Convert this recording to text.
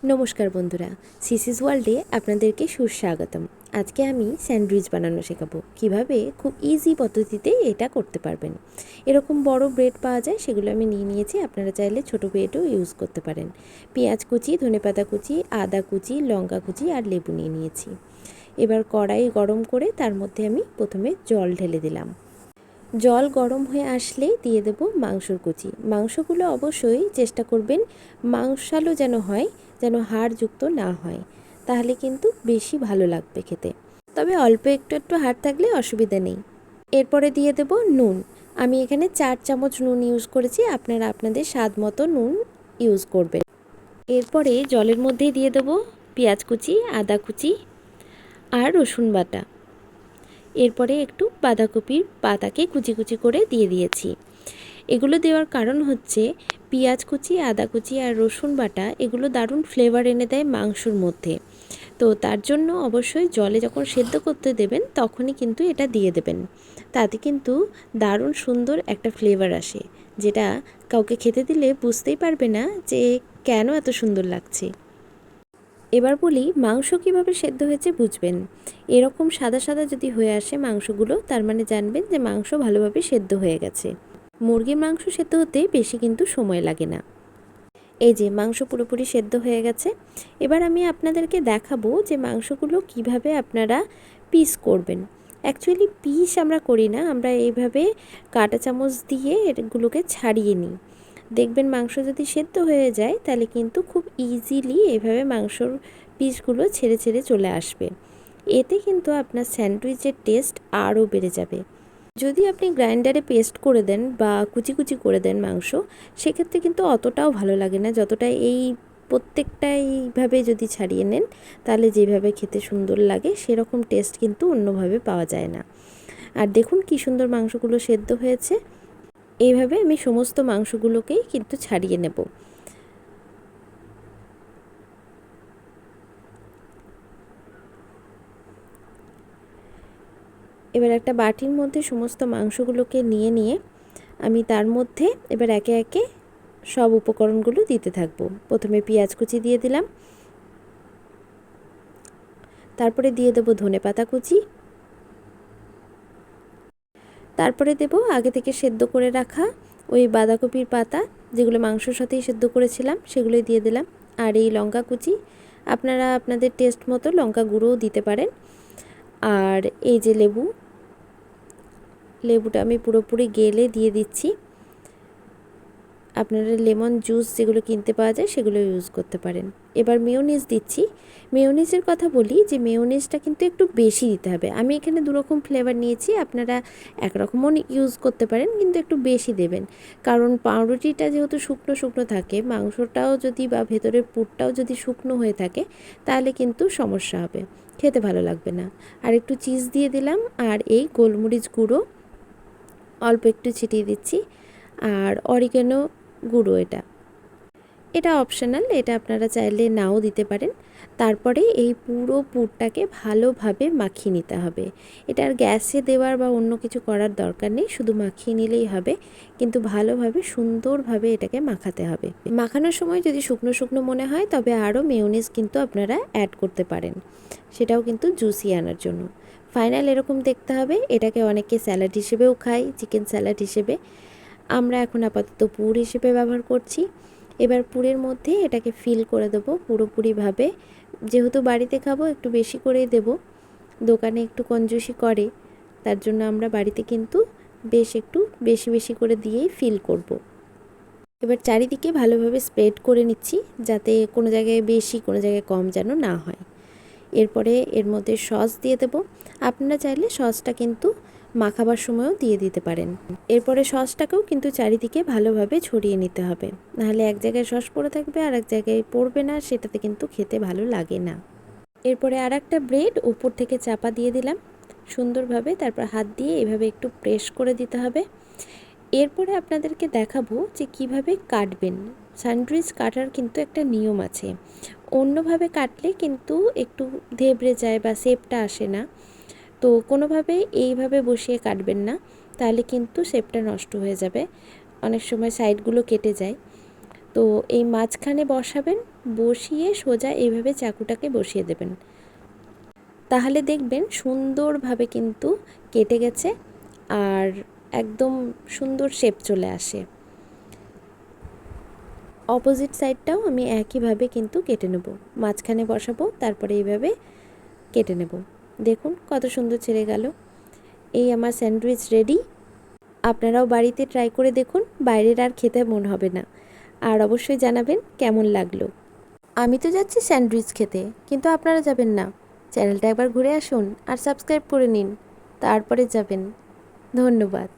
নমস্কার বন্ধুরা, সিসিস ওয়ার্ল্ডে আপনাদেরকে সুস্বাগতম। আজকে আমি স্যান্ডউইচ বানানো শেখাবো কিভাবে খুব ইজি পদ্ধতিতে এটা করতে পারবেন। এরকম বড় ব্রেড পাওয়া যায়, সেগুলো আমি নিয়ে নিয়েছি। আপনারা চাইলে ছোট ব্রেডও ইউজ করতে পারেন। পেঁয়াজ কুচি, ধনেপাতা কুচি, আদা কুচি, লঙ্কা কুচি আর লেবু নিয়ে নিয়েছি। এবার কড়াই গরম করে তার মধ্যে আমি প্রথমে জল ঢেলে দিলাম। জল গরম হয়ে আসলে দিয়ে দেব মাংসর কুচি। মাংসগুলো অবশ্যই চেষ্টা করবেন মাংসালো যেন হয়, যেন হাড়যুক্ত না হয়, তাহলে কিন্তু বেশি ভালো লাগবে খেতে। তবে অল্প একটু একটু হাড় থাকলে অসুবিধা নেই। এরপরে দিয়ে দেব নুন। আমি এখানে 4 চামচ নুন ইউজ করেছি, আপনারা আপনাদের স্বাদ মতো নুন ইউজ করবেন। এরপরে জলের মধ্যেই দিয়ে দেব পেঁয়াজ কুচি, আদা কুচি আর রসুন বাটা। এরপরে একটু বাঁধাকপির পাতাকে কুচি কুচি করে দিয়ে দিয়েছি। এগুলো দেওয়ার কারণ হচ্ছে পেঁয়াজ কুচি, আদা কুচি আর রসুন বাটা এগুলো দারুণ ফ্লেভার এনে দেয় মাংসর মধ্যে। তো তার জন্য অবশ্যই জলে যখন সেদ্ধ করতে দেবেন তখনই কিন্তু এটা দিয়ে দেবেন। তাতে কিন্তু দারুণ সুন্দর একটা ফ্লেভার আসে, যেটা কাউকে খেতে দিলে বুঝতেই পারবে না যে কেন এত সুন্দর লাগছে। এবার বলি মাংস কীভাবে সেদ্ধ হয়েছে বুঝবেন। এরকম সাদা সাদা যদি হয়ে আসে মাংসগুলো, তার মানে জানবেন যে মাংস ভালোভাবে সেদ্ধ হয়ে গেছে। মুরগির মাংস সেদ্ধ হতে বেশি কিন্তু সময় লাগে না। এই যে মাংস পুরোপুরি সেদ্ধ হয়ে গেছে। এবার আমি আপনাদেরকে দেখাবো যে মাংসগুলো কিভাবে আপনারা পিস করবেন। অ্যাকচুয়ালি পিস আমরা করি না, আমরা এইভাবে কাঁটা চামচ দিয়ে এগুলোকে ছাড়িয়ে নিই। দেখবেন মাংস যদি সেদ্ধ হয়ে যায় তাহলে কিন্তু খুব ইজিলি এইভাবে মাংসর পিসগুলো ছেড়ে ছেড়ে চলে আসবে। এতে কিন্তু আপনার স্যান্ডউইচের টেস্ট আরও বেড়ে যাবে। যদি আপনি গ্রাইন্ডারে পেস্ট করে দেন বা কুচি কুচি করে দেন মাংস, সেক্ষেত্রে কিন্তু অতটাও ভালো লাগে না যতটা এই প্রত্যেকটা এইভাবে যদি ছাড়িয়ে নেন, তাহলে যেভাবে খেতে সুন্দর লাগে সেরকম টেস্ট কিন্তু অন্যভাবে পাওয়া যায় না। আর দেখুন কি সুন্দর মাংসগুলো সেদ্ধ হয়েছে। এইভাবে আমি সমস্ত মাংসগুলোকেই কিন্তু ছাড়িয়ে নেব। এবার একটা বাটির মধ্যে সমস্ত মাংসগুলোকে নিয়ে আমি তার মধ্যে এবার একে একে সব উপকরণগুলো দিতে থাকবো। প্রথমে পেঁয়াজ কুচি দিয়ে দিলাম, তারপরে দিয়ে দেবো ধনেপাতা কুচি, তারপরে দেব আগে থেকে সেদ্ধ করে রাখা ওই বাঁধাকপির পাতা, যেগুলো মাংসর সাথেই সেদ্ধ করেছিলাম সেগুলোই দিয়ে দিলাম। আর এই লঙ্কা কুচি, আপনারা আপনাদের টেস্ট মতো লঙ্কা গুঁড়োও দিতে পারেন। আর এই যে লেবুটা আমি পুরোপুরি গেলে দিয়ে দিচ্ছি। আপনারা লেমন জুস যেগুলো কিনতে পাওয়া যায় সেগুলো ইউজ করতে পারেন। এবার মেয়োনিজ দিচ্ছি। মেয়োনিজের কথা বলি যে মেয়োনিজটা কিন্তু একটু বেশি দিতে হবে। আমি এখানে দুরকম ফ্লেভার নিয়েছি, আপনারা একরকমও ইউজ করতে পারেন, কিন্তু একটু বেশি দেবেন। কারণ পাউরুটিটা যেহেতু শুকনো শুকনো থাকে, মাংসটাও যদি বা ভেতরের পুরটাও যদি শুকনো হয়ে থাকে, তাহলে কিন্তু সমস্যা হবে, খেতে ভালো লাগবে না। আর একটু চিজ দিয়ে দিলাম, আর এই গোলমরিচ গুঁড়ো অল্প একটু ছিটিয়ে দিচ্ছি, আর অরিগানো গুঁড়ো এটা অপশনাল, এটা আপনারা চাইলে নাও দিতে পারেন। তারপরে এই পুরো পুরটাকে ভালোভাবে মাখিয়ে নিতে হবে। এটা আর গ্যাসে দেওয়ার বা অন্য কিছু করার দরকার নেই, শুধু মাখিয়ে নিলেই হবে। কিন্তু ভালোভাবে সুন্দরভাবে এটাকে মাখাতে হবে। মাখানোর সময় যদি শুকনো শুকনো মনে হয় তবে আরও মেয়োনিজ কিন্তু আপনারা অ্যাড করতে পারেন, সেটাও কিন্তু জুসি আনার জন্য। ফাইনাল এরকম দেখতে হবে। এটাকে অনেকে স্যালাড হিসেবেও খায়, চিকেন স্যালাড হিসেবে। আমরা এখন আপাতত পুর হিসেবে ব্যবহার করছি। এবার পুরের মধ্যে এটাকে ফিল করে দেবো পুরোপুরিভাবে। যেহেতু বাড়িতে খাবো একটু বেশি করেই দেব, দোকানে একটু কঞ্জুসি করে, তার জন্য আমরা বাড়িতে কিন্তু একটু বেশি বেশি করে দিয়েই ফিল করব। এবার চারিদিকে ভালোভাবে স্প্রেড করে নিচ্ছি, যাতে কোনো জায়গায় বেশি কোনো জায়গায় কম যেন না হয়। এরপরে এর মধ্যে সস দিয়ে দেব। আপনারা চাইলে সসটা কিন্তু মাখাবার সময়ও দিয়ে দিতে পারেন। এরপরে সসটাকেও কিন্তু চারিদিকে ভালোভাবে ছড়িয়ে নিতে হবে, নাহলে এক জায়গায় সস পড়ে থাকবে আর এক জায়গায় পড়বে না, সেটাতে কিন্তু খেতে ভালো লাগে না। এরপরে আর একটা ব্রেড উপর থেকে চাপা দিয়ে দিলাম সুন্দরভাবে, তারপর হাত দিয়ে এভাবে একটু প্রেস করে দিতে হবে। এরপরে আপনাদেরকে দেখাবো যে কিভাবে কাটবেন। স্যান্ডউইচ কাটার কিন্তু একটা নিয়ম আছে, অন্যভাবে কাটলে কিন্তু একটু ধেবড়ে যায় বা শেপটা আসে না। তো কোনোভাবেই এইভাবে বসিয়ে কাটবেন না, তাহলে কিন্তু শেপটা নষ্ট হয়ে যাবে, অনেক সময় সাইডগুলো কেটে যায়। তো এই মাঝখানে বসাবেন, বসিয়ে সোজা এইভাবে চাকুটাকে বসিয়ে দেবেন। তাহলে দেখবেন সুন্দরভাবে কিন্তু কেটে গেছে আর একদম সুন্দর শেপ চলে আসে। অপোজিট সাইডটাও আমি একইভাবে কিন্তু কেটে নেব, মাঝখানে বসাবো, তারপরে এইভাবে কেটে নেব। দেখুন কত সুন্দর ছেড়ে গেল। এই আমার স্যান্ডউইচ রেডি। আপনারাও বাড়িতে ট্রাই করে দেখুন, বাইরের আর খেতে মন হবে না। আর অবশ্যই জানাবেন কেমন লাগলো। আমি তো যাচ্ছি স্যান্ডউইচ খেতে, কিন্তু আপনারা যাবেন না? চ্যানেলটা একবার ঘুরে আসুন আর সাবস্ক্রাইব করে নিন, তারপরে যাবেন। ধন্যবাদ।